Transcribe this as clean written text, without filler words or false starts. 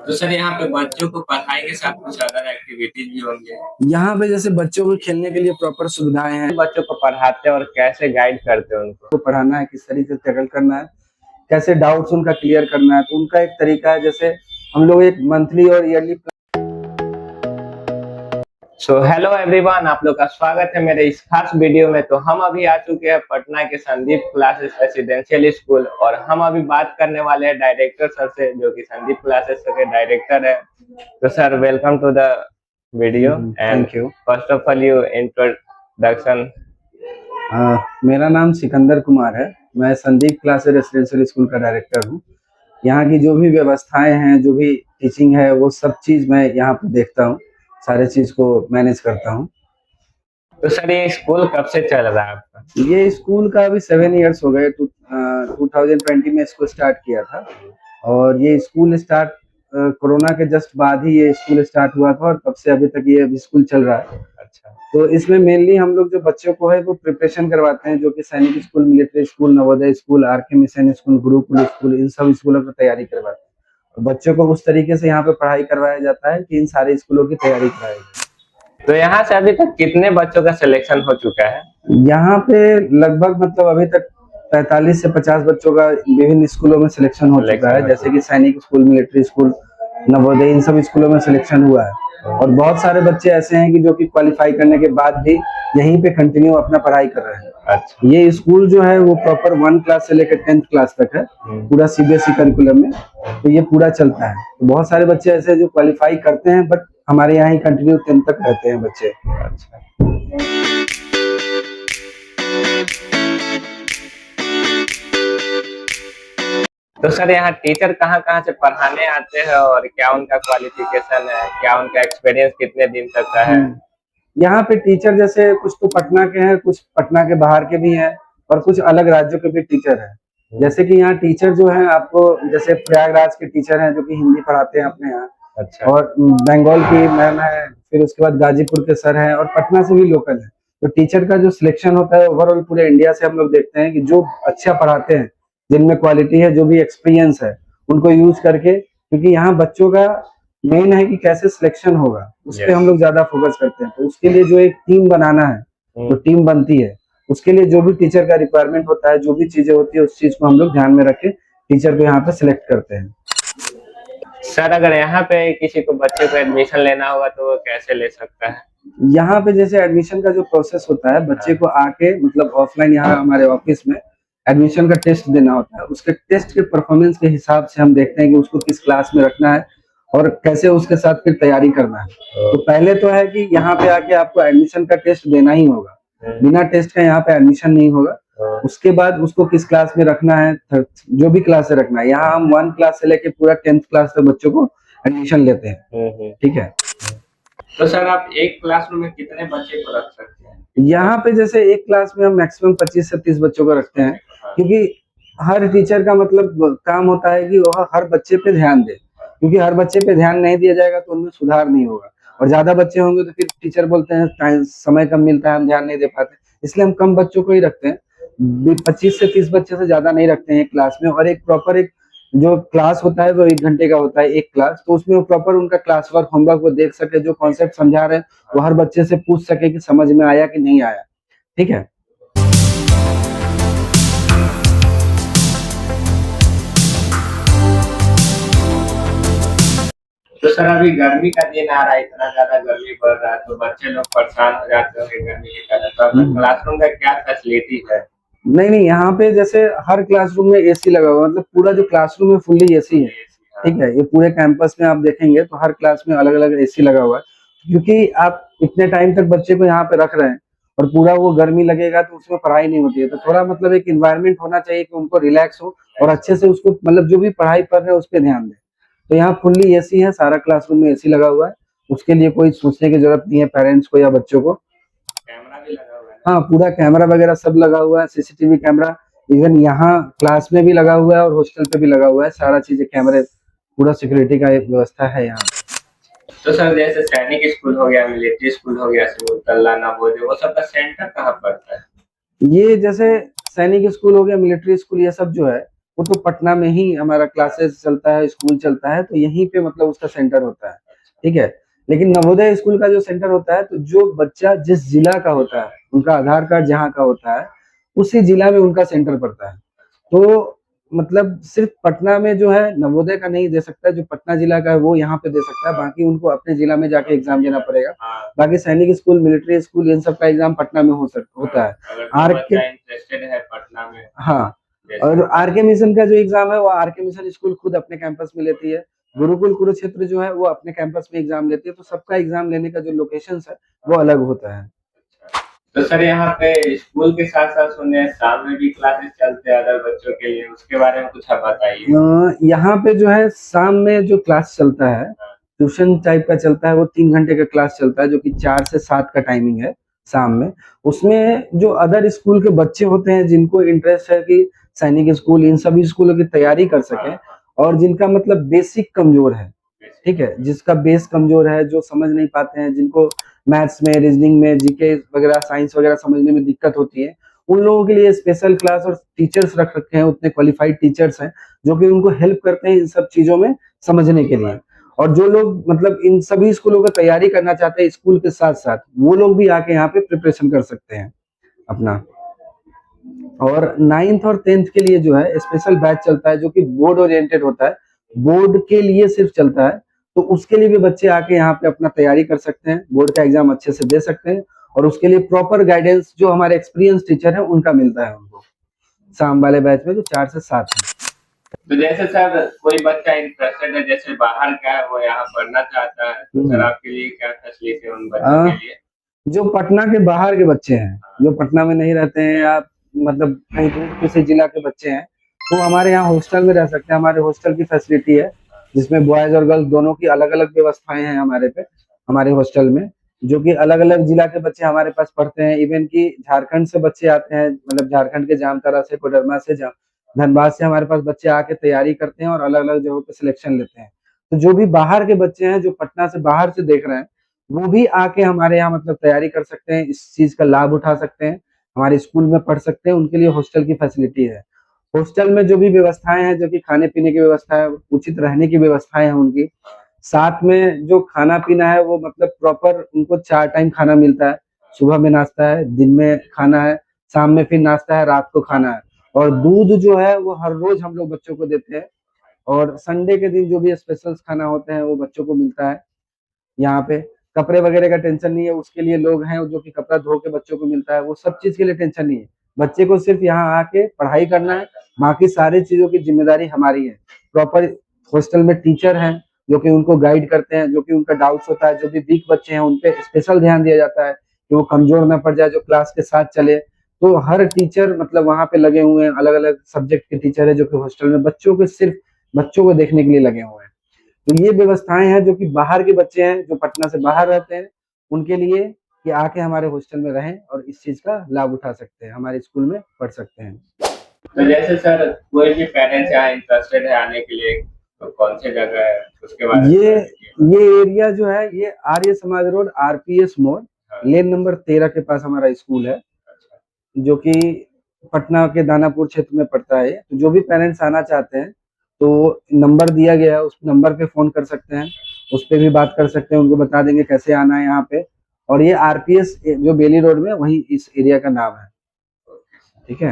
तो सर यहाँ पे बच्चों को पढ़ाई के साथ कुछ अदर एक्टिविटीज भी होंगे। यहाँ पे जैसे बच्चों को खेलने के लिए प्रॉपर सुविधाएं हैं। बच्चों को पढ़ाते हैं और कैसे गाइड करते हैं उनको। को पढ़ाना है, किस तरीके से टैकल करना है, कैसे डाउट्स उनका क्लियर करना है, तो उनका एक तरीका है। जैसे हम लोग एक मंथली और ईयरली सो हेलो एवरीवन, आप लोग का स्वागत है मेरे इस खास वीडियो में। तो हम अभी आ चुके हैं पटना के संदीप क्लासेस रेसिडेंशियल स्कूल और हम अभी बात करने वाले हैं डायरेक्टर सर से, जो कि संदीप क्लासेस के डायरेक्टर है। तो sir, welcome to the video and thank you. First of all you introduction. मेरा नाम सिकंदर कुमार है। मैं संदीप क्लासेस रेसिडेंशियल स्कूल का डायरेक्टर हूँ। यहाँ की जो भी व्यवस्थाएं हैं, जो भी टीचिंग है, वो सब चीज मैं यहाँ पे देखता हूँ, सारे चीज को मैनेज करता हूँ। तो सर, ये स्कूल कब से चल रहा है आपका? ये स्कूल का अभी 7 इयर्स हो गए। 2020 में इसको स्टार्ट किया था और ये स्कूल स्टार्ट कोरोना के जस्ट बाद ही ये स्कूल स्टार्ट हुआ था और तब से अभी तक ये अभी स्कूल चल रहा है। अच्छा। तो इसमें मेनली हम लोग जो बच्चों को है वो प्रिपरेशन करवाते हैं, जो कि Sainik school, military school, Navodaya school, RK. Mission school, Gurukul school, इन सब स्कूलों की तैयारी करवाते हैं। और बच्चों को उस तरीके से यहाँ पे पढ़ाई करवाया जाता है कि इन सारे स्कूलों की तैयारी कराई जाए। तो यहाँ से अभी तक कितने बच्चों का सिलेक्शन हो चुका है? यहाँ पे लगभग मतलब अभी तक 45 से 50 बच्चों का विभिन्न स्कूलों में सिलेक्शन हो चुका है, जैसे कि Sainik school, military school, Navodaya, इन सब स्कूलों में सिलेक्शन हुआ है। और बहुत सारे बच्चे ऐसे हैं कि जो कि क्वालिफाई करने के बाद भी यहीं पे कंटिन्यू अपना पढ़ाई कर रहे हैं। अच्छा। ये स्कूल जो है वो प्रॉपर 1 क्लास से लेकर 10th क्लास तक है, पूरा सीबीएसई करिकुलम में। तो ये पूरा चलता है। तो बहुत सारे बच्चे ऐसे हैं जो क्वालिफाई करते हैं, बट हमारे यहाँ ही कंटिन्यू 10th तक रहते हैं बच्चे। अच्छा। तो सर, यहाँ टीचर कहाँ कहाँ से पढ़ाने आते हैं और क्या उनका क्वालिफिकेशन है, क्या उनका एक्सपीरियंस कितने दिन तक का है? यहाँ पे टीचर जैसे कुछ तो पटना के हैं, कुछ पटना के बाहर के भी हैं और कुछ अलग राज्यों के भी टीचर हैं। जैसे कि यहाँ टीचर जो हैं, आपको जैसे प्रयागराज के टीचर हैं जो कि हिंदी पढ़ाते हैं अपने यहाँ। अच्छा। और बंगाल की मैम है, फिर उसके बाद गाजीपुर के सर हैं और पटना से भी लोकल है। तो टीचर का जो सिलेक्शन होता है ओवरऑल पूरे इंडिया से हम लोग देखते हैं कि जो अच्छा पढ़ाते हैं, जिनमें क्वालिटी है, जो भी एक्सपीरियंस है, उनको यूज करके, क्योंकि यहाँ बच्चों का मेन है कि कैसे सिलेक्शन होगा, उस पर हम लोग ज्यादा फोकस करते हैं। तो उसके लिए जो एक टीम बनाना है, तो टीम बनती है। उसके लिए जो भी टीचर का रिक्वायरमेंट होता है, जो भी चीजें होती है, उस चीज को हम लोग ध्यान में रख के टीचर को यहाँ पे सिलेक्ट करते हैं। सर, अगर यहाँ पे किसी को बच्चे को एडमिशन लेना होगा तो वो कैसे ले सकता है? यहाँ पे जैसे एडमिशन का जो प्रोसेस होता है, बच्चे को आके मतलब ऑफलाइन यहाँ हमारे ऑफिस में एडमिशन का टेस्ट देना होता है। उसके टेस्ट के परफॉर्मेंस के हिसाब से हम देखते हैं कि उसको किस क्लास में रखना है और कैसे उसके साथ फिर तैयारी करना है। तो पहले तो है कि यहाँ पे आके आपको एडमिशन का टेस्ट देना ही होगा, बिना टेस्ट का यहाँ पे एडमिशन नहीं होगा। उसके बाद उसको किस क्लास में रखना है, जो भी क्लास से रखना है, यहाँ हम 1 क्लास से लेके पूरा 10th क्लास तक बच्चों को एडमिशन लेते हैं। ठीक है। तो सर, आप एक क्लासरूम में कितने बच्चे को रख सकते हैं? यहाँ पे जैसे एक क्लास में हम मैक्सिमम 25 से 30 बच्चों को रखते हैं, क्योंकि हर टीचर का मतलब काम होता है कि वह हर बच्चे पे ध्यान दे, क्योंकि हर बच्चे पे ध्यान नहीं दिया जाएगा तो उनमें सुधार नहीं होगा। और ज्यादा बच्चे होंगे तो फिर टीचर बोलते हैं समय कम मिलता है, हम ध्यान नहीं दे पाते, इसलिए हम कम बच्चों को ही रखते हैं। 25 से 30 बच्चे से ज्यादा नहीं रखते हैं एक क्लास में। और एक प्रॉपर एक जो क्लास होता है वो 1 घंटे का होता है एक क्लास, तो उसमें वो प्रॉपर उनका क्लास वर्क, होमवर्क वो देख सके, जो कॉन्सेप्ट समझा रहे हैं वो हर बच्चे से पूछ सके कि समझ में आया कि नहीं आया। ठीक है। तो सर, अभी गर्मी का दिन आ रहा है, इतना ज्यादा गर्मी पड़ रहा है तो बच्चे लोग परेशान हो जाते होंगे गर्मी के कारण। तो आपका क्लासरूम का क्या फैसिलिटी है? नहीं, यहाँ पे जैसे हर क्लासरूम में एसी लगा हुआ, मतलब पूरा जो क्लासरूम है फुल्ली एसी है। ठीक है। ये पूरे कैंपस में आप देखेंगे तो हर क्लास में अलग अलग एसी लगा हुआ है, क्योंकि आप इतने टाइम तक बच्चे को यहाँ पे रख रहे हैं और पूरा वो गर्मी लगेगा तो उसमें पढ़ाई नहीं होती है। तो थोड़ा मतलब एक इन्वायरमेंट होना चाहिए कि उनको रिलैक्स हो और अच्छे से उसको मतलब जो भी पढ़ाई पढ़ रहे हैं उस पर ध्यान दें। तो यहाँ फुल्ली एसी है, सारा क्लासरूम में एसी लगा हुआ है, उसके लिए कोई सोचने की जरूरत नहीं है पेरेंट्स को या बच्चों को। कैमरा भी लगा हुआ है? हाँ, पूरा कैमरा वगैरह सब लगा हुआ है, सीसीटीवी कैमरा इवन यहाँ क्लास में भी लगा हुआ है और हॉस्टल पे भी लगा हुआ है, सारा चीजें कैमरे, पूरा सिक्योरिटी का एक व्यवस्था है यहाँ। तो सर, जैसे सैनिक स्कूल हो गया, मिलिट्री स्कूल हो गया, सिमुलतला, नवोदय, वो सब का सेंटर कहाँ पड़ता है? ये जैसे सैनिक स्कूल हो गया, मिलिट्री स्कूल, ये सब जो है वो तो पटना में ही हमारा क्लासेस चलता है, स्कूल चलता है, तो यहीं पे मतलब उसका सेंटर होता है। ठीक है। लेकिन नवोदय स्कूल का जो सेंटर होता है, तो जो बच्चा जिस जिला का होता है, उनका आधार कार्ड जहाँ का होता है, उसी जिला में उनका सेंटर पड़ता है। तो मतलब सिर्फ पटना में जो है नवोदय का नहीं दे सकता, जो पटना जिला का है वो यहाँ पे दे सकता है, बाकी उनको अपने जिला में जाके एग्जाम देना पड़ेगा। बाकी सैनिक स्कूल, मिलिट्री स्कूल, इन सब का एग्जाम पटना में होता है। आर के इंटरेस्टेड है पटना में, हाँ, और आर के मिशन का जो एग्जाम है वो आर के मिशन स्कूल खुद अपने कैंपस में लेती है। गुरुकुल कुरुक्षेत्र जो है वो अपने कैंपस में एग्जाम लेती है। तो सबका एग्जाम लेने का जो लोकेशन है वो अलग होता है। तो सर यहाँ पे स्कूल के साथ साथ सुने शाम में भी क्लासेस चलते हैं अदर बच्चों के लिए, उसके बारे में कुछ आप बताइए। यहाँ पे जो है शाम में जो क्लास चलता है, ट्यूशन टाइप का चलता है, वो 3 घंटे का क्लास चलता है, जो कि 4 से 7 का टाइमिंग है शाम में। उसमें जो अदर स्कूल के बच्चे होते हैं जिनको इंटरेस्ट है कि सैनिक स्कूल, इन सभी स्कूलों की तैयारी कर सके, और जिनका मतलब बेसिक कमजोर है, ठीक है, जिसका बेस कमजोर है, जो समझ नहीं पाते हैं, जिनको मैथ्स में, रीजनिंग में, जीके वगैरह, साइंस वगैरह समझने में दिक्कत होती है, उन लोगों के लिए स्पेशल क्लास और टीचर्स रख रखे हैं। उतने क्वालिफाइड टीचर्स हैं जो कि उनको हेल्प करते हैं इन सब चीजों में समझने के लिए। और जो लोग मतलब इन सभी स्कूलों का तैयारी करना चाहते हैं स्कूल के साथ साथ, वो लोग भी आके यहाँ पे प्रिपरेशन कर सकते हैं अपना। और 9th और 10th के लिए जो है स्पेशल बैच चलता है, जो कि बोर्ड ओरिएंटेड होता है, बोर्ड के लिए सिर्फ चलता है। तो उसके लिए भी बच्चे आके यहाँ पे अपना तैयारी कर सकते हैं, बोर्ड का एग्जाम अच्छे से दे सकते हैं, और उसके लिए प्रॉपर गाइडेंस जो हमारे एक्सपीरियंस टीचर है उनका मिलता है उनको, शाम वाले बैच में जो 4 से 7 है। तो जैसे सर कोई बच्चा इंटरेस्टेड है, जैसे बाहर का है, वो यहाँ पढ़ना चाहता है, तो सर आपके लिए क्या फैसिलिटी है उन बच्चों के लिए? जो पटना के बाहर के बच्चे हैं, जो पटना में नहीं रहते हैं या मतलब कहीं दूर किसी जिला के बच्चे हैं, तो हमारे यहाँ हॉस्टल में रह सकते हैं। हमारे हॉस्टल की फैसिलिटी है, जिसमें बॉयज और गर्ल्स दोनों की अलग अलग व्यवस्थाएं हैं हमारे हॉस्टल में, जो कि अलग अलग जिला के बच्चे हमारे पास पढ़ते हैं। इवन की झारखंड से बच्चे आते हैं, मतलब झारखंड के जामताड़ा से, कोडरमा से, धनबाद से हमारे पास बच्चे आके तैयारी करते हैं और अलग अलग जगहों पे सिलेक्शन लेते हैं। तो जो भी बाहर के बच्चे हैं, जो पटना से बाहर से देख रहे हैं, वो भी आके हमारे यहाँ मतलब तैयारी कर सकते हैं, इस चीज का लाभ उठा सकते हैं, हमारे स्कूल में पढ़ सकते हैं। उनके लिए हॉस्टल की फैसिलिटी है। हॉस्टल में जो भी व्यवस्थाएं हैं, जो कि खाने पीने की व्यवस्था है, उचित रहने की व्यवस्थाएं हैं उनकी, साथ में जो खाना पीना है वो मतलब प्रॉपर उनको 4 टाइम खाना मिलता है। सुबह में नाश्ता है, दिन में खाना है, शाम में फिर नाश्ता है, रात को खाना है। और दूध जो है वो हर रोज हम लोग बच्चों को देते हैं। और संडे के दिन जो भी स्पेशल खाना होते हैं वो बच्चों को मिलता है। यहाँ पे कपड़े वगैरह का टेंशन नहीं है, उसके लिए लोग हैं जो कि कपड़ा धो के बच्चों को मिलता है। वो सब चीज के लिए टेंशन नहीं है, बच्चे को सिर्फ यहाँ आके पढ़ाई करना है, बाकी सारी चीजों की जिम्मेदारी हमारी है। प्रॉपर हॉस्टल में टीचर हैं जो कि उनको गाइड करते हैं, जो कि उनका डाउट्स होता है, जो भी वीक बच्चे हैं उन पे स्पेशल ध्यान दिया जाता है कि वो कमजोर ना पड़ जाए, जो क्लास के साथ चले। तो हर टीचर मतलब वहाँ पे लगे हुए हैं, अलग अलग सब्जेक्ट के टीचर है जो कि हॉस्टल में बच्चों को सिर्फ बच्चों को देखने के लिए लगे हुए हैं। तो ये व्यवस्थाएं हैं जो कि बाहर के बच्चे हैं, जो पटना से बाहर रहते हैं, उनके लिए कि आके हमारे हॉस्टल में रहें और इस चीज का लाभ उठा सकते हैं, हमारे स्कूल में पढ़ सकते हैं। तो जैसे सर कोई भी पेरेंट्स यहाँ इंटरेस्टेड है आने के लिए, तो कौन सी जगह है उसके बारे में? ये एरिया जो है, ये आर्य समाज रोड, आरपीएस मोड़, लेन नंबर 13 के पास हमारा स्कूल है, जो कि पटना के दानापुर क्षेत्र में पड़ता है। तो जो भी पेरेंट्स आना चाहते हैं तो नंबर दिया गया है, उस नंबर पे फोन कर सकते हैं, उस पे भी बात कर सकते हैं, उनको बता देंगे कैसे आना है यहाँ पे। और ये आरपीएस जो बेली रोड में, वही इस एरिया का नाम है। ठीक है।